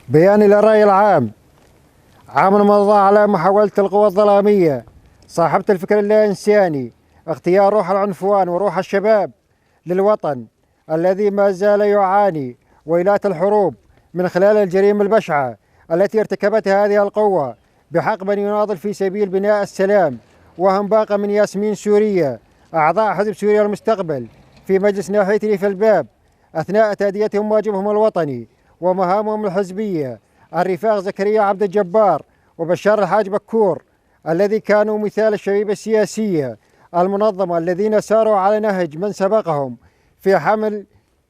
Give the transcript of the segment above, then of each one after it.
بيان للرأي العام. عام مضى على محاولة القوى الظلامية صاحبة الفكر اللا إنساني اغتيال روح العنفوان وروح الشباب للوطن الذي ما زال يعاني ويلات الحروب من خلال الجريمة البشعة التي ارتكبتها هذه القوة بحق من يناضل في سبيل بناء السلام، وهم باقة من ياسمين سورية أعضاء حزب سوريا المستقبل في مجلس ناحية ريف الباب أثناء تأديتهم واجبهم الوطني ومهامهم الحزبية الرفاق زكريا عبد الجبار وبشار الحاج بكور، الذي كانوا مثال الشبيبة السياسية المنظمة الذين ساروا على نهج من سبقهم في حمل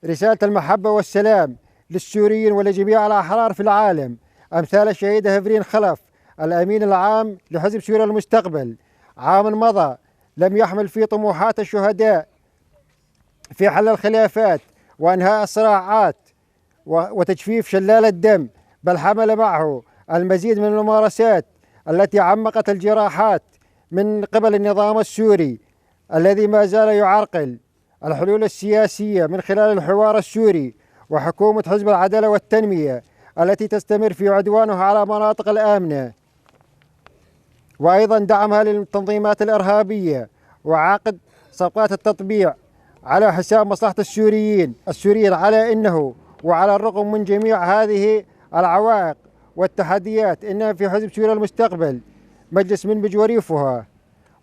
رسالة المحبة والسلام للسوريين ولجميع الأحرار في العالم، أمثال الشهيدة هفرين خلف الأمين العام لحزب سوريا المستقبل. عام مضى لم يحمل في طموحات الشهداء في حل الخلافات وإنهاء الصراعات وتجفيف شلال الدم، بل حمل معه المزيد من الممارسات التي عمقت الجراحات من قبل النظام السوري الذي ما زال يعرقل الحلول السياسية من خلال الحوار السوري وحكومة حزب العدالة والتنمية التي تستمر في عدوانها على المناطق الآمنة، وأيضا دعمها للتنظيمات الإرهابية وعقد صفقات التطبيع على حساب مصلحة السوريين على إنه وعلى الرغم من جميع هذه العوائق والتحديات إن في حزب سوريا المستقبل مجلس منبج وريفها،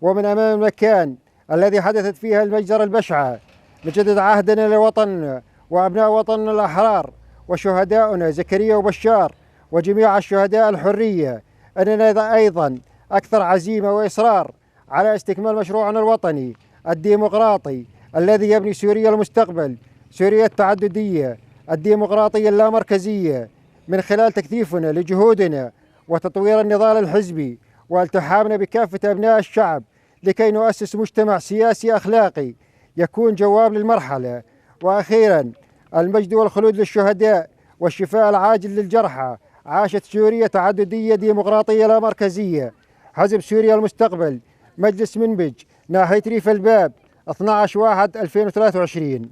ومن أمام المكان الذي حدثت فيها المجزرة البشعة نجدد عهدنا لوطننا وأبناء وطننا الأحرار وشهداؤنا زكريا وبشار وجميع الشهداء الحرية أننا أيضا أكثر عزيمة وإصرار على استكمال مشروعنا الوطني الديمقراطي الذي يبني سوريا المستقبل، سوريا التعددية الديمقراطية اللامركزية، من خلال تكثيفنا لجهودنا وتطوير النضال الحزبي والتحامنا بكافة أبناء الشعب لكي نؤسس مجتمع سياسي أخلاقي يكون جواب للمرحلة. وأخيرا المجد والخلود للشهداء والشفاء العاجل للجرحى. عاشت سوريا تعددية ديمقراطية لا مركزية. حزب سوريا المستقبل، مجلس منبج، ناحية ريف الباب، 12/1/2023.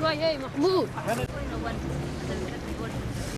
شوية محمود